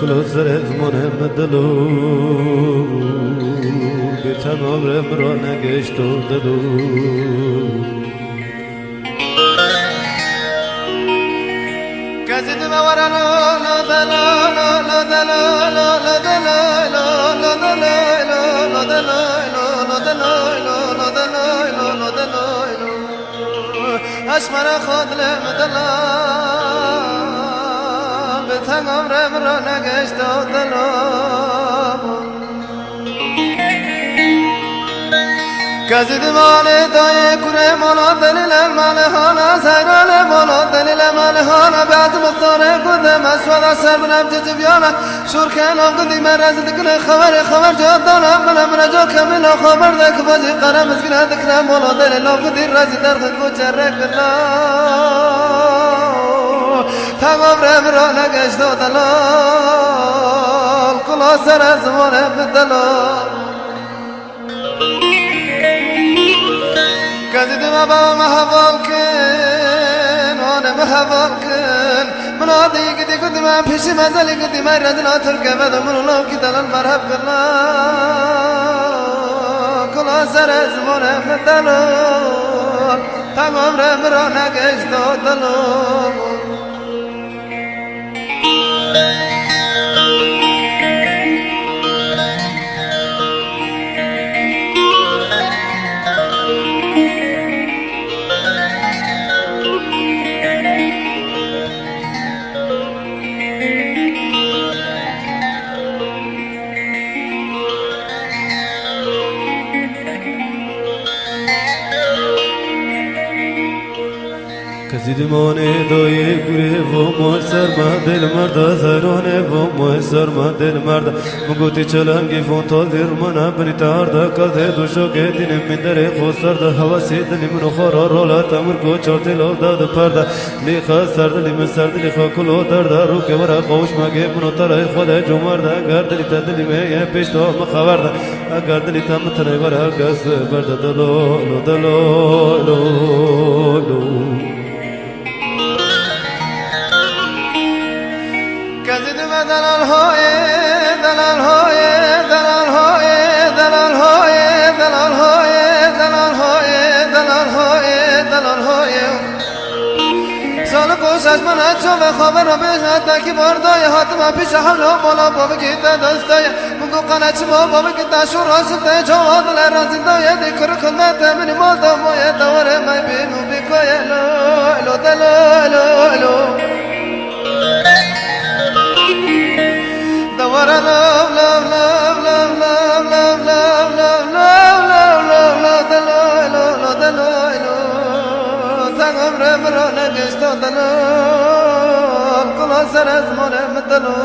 كل زرز منهم دلو بتمام رمرا نگشتو دلو كزد مورا لا دلا لا دلا لا دلا لا دلا لا دلا لا دلا لا دلا لا دلا اسمر خود لم دلا بتمام رمرا نگشتو دلو كزد مال داي كره مالا دليل مال هانا سيران مالا دليل مال هانا بعد مختار قدم اسود سر بنبت جبيانا شركنا قدي مرز ذكر خبر جدانا من رجا كمل خبر ذاك بجي قرم مسكين ذكر مالا دليل قدي رازي درد كوچرك لا تمام رمرا نگشتو دلال كل سر زمان بدلال كزد ما بابا مهبالكن وانا مهبالكن منادي قدي قد ما بيش مزالي قدي ما رزنا تركب من الله كدل المرهب كلا كل سر زمان مدلول تمام رمرا نگشتو دلول كزد مانه داي كره و موسر ما دل مرد زرانه و موسر ما دل مرد مگوتی چلنگی فونتا دیر منا بنی تاردا کده دوشو که دین من دره خوستر ده هوا سیدنی منو خارا رولا تمر کو چارتی لو داد پرده لیخا سرد لی سرد لیخا کلو درده رو که ورا قوش مگه منو ترای خدا جمرده گردلی تدلی میه پیش تو مخورده گردلی تم تنه ورا گس برده دلو دلو كزد دلال هاي دلال هاي دلال هاي دلال هاي دلال هاي دلال هاي دلال هاي دلال هاي سالكوش از من اچو و خبر رو بشه تاکی باردای حتما پیش حمله بالا بابا گیتا دستای مگو قنچ بابا گیتا شو راسته جواد لرازدای دیکر خدمت من مالدا موی دوره می بینو بیکوی لو لو دلو لو لو دوره لو لو لو لو لو لو لو لو لو لو لو دلو لو لو دلو لو تنگم رمرا نگشتو دلو کلا سر از مانم دلو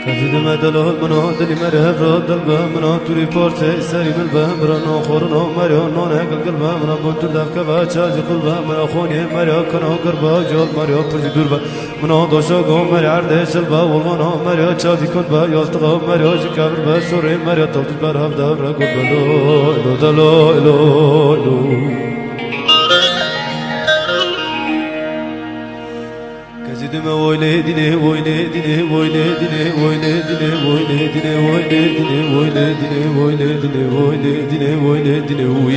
كزد مدلول منو دلي مرهب رد البه منو توري بورتي سري من البه مرنو خورنو مريو نون هقل قلبه منو قلت لك باچاجي قلبه منو خوني مريو كنو قربه جول مريو پرجي دوربه منو دوشو گو مري عردش البه والمنو مريو چاجي كن به ياستغو مريو جكابر به شوري مريو توت برهب دور قلبه لو دلو لو لو كزد Dilime oyledine oyledine oyledine oyledine oyledine oyledine oyledine oyledine oyledine oyledine uy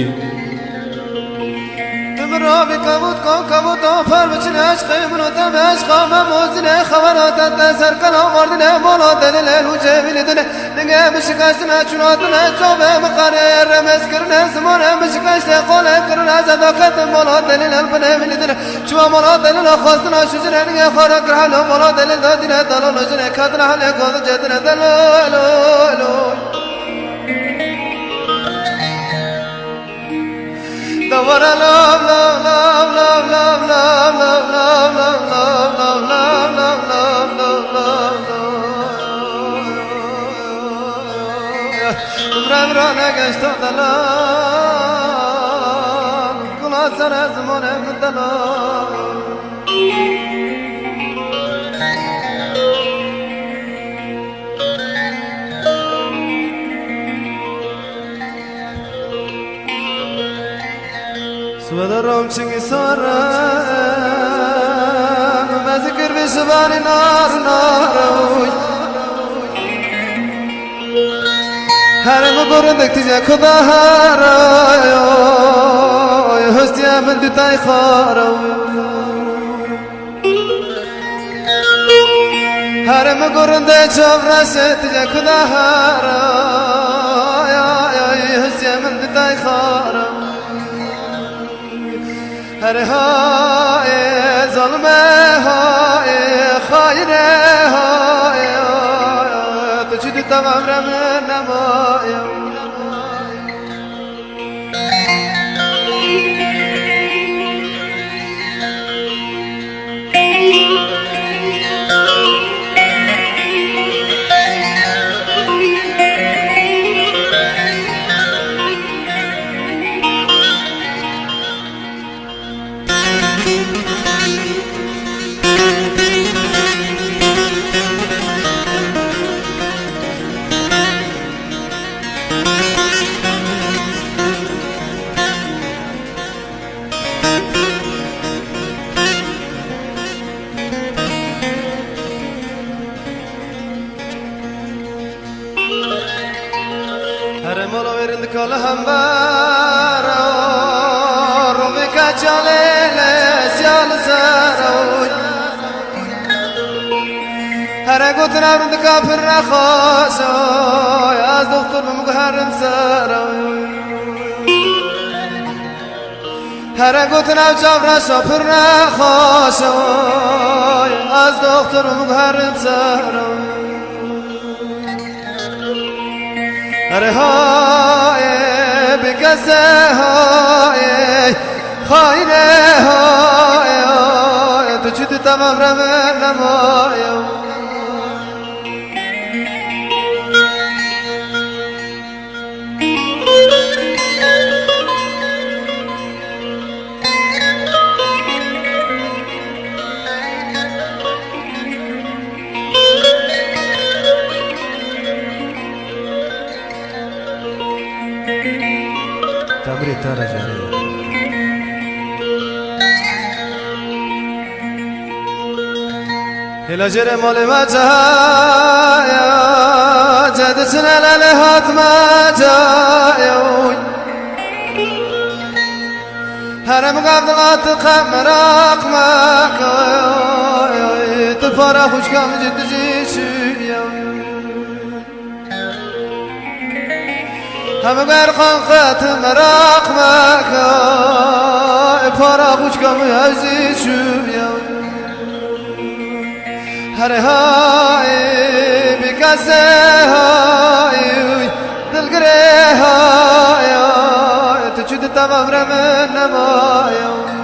رابی کبود کن کبود پر بچین عشق منو تم عشق من موزینه خبرات تسر کلا مردنه بالا دلیل و جمیل دنه دنگه بشکشتنه چوناتنه جوابه مقاره رمز کرنه زمانه بشکشته قوله کرنه زداکت بالا دلیل البنه میل دنه چوه بالا دلیل خواستنه شجنه دنگه خارا کرحلو بالا دلیل دادینه دلال جنه کتنه حلی کود جدنه دلالو دوباره لام لام لام لام لام لام لام لام لام لام لام لام لام لام را نگشت دلال کلا سر زمان دلال سودرم چنگی سارم و ذکر به شبانی نار ناروی هرم برندک تیجا کدا هرای هستی من دیتای خاروی هرم برنده چابرسه تیجا کدا هرای هستی من دیتای خاروی هر های ظلمه های خاینه های تو چی تو تمام رم نمایم Mola verinde kala hambara rovi kachalele sial saroy Hara gotna rund kafir rakhaso az doktor mugharim saroy Hara gotna jabra shafir rakhaso az doktor mugharim saroy هر های بگذه های خاینه های تو چی تو تمام رم نمایم تمری تارا جاری هلا جري مالي ما جايا جد سنة للهات ما جايا هرم قبضات قمراق ما كاي تفارا خوش كام جد جيشيا هم غرقان خات مراق مكا فارا خوش كم عزيز شويا هر هاي بكاسه هاي دلقري هاي تجد تمام رمنا مايا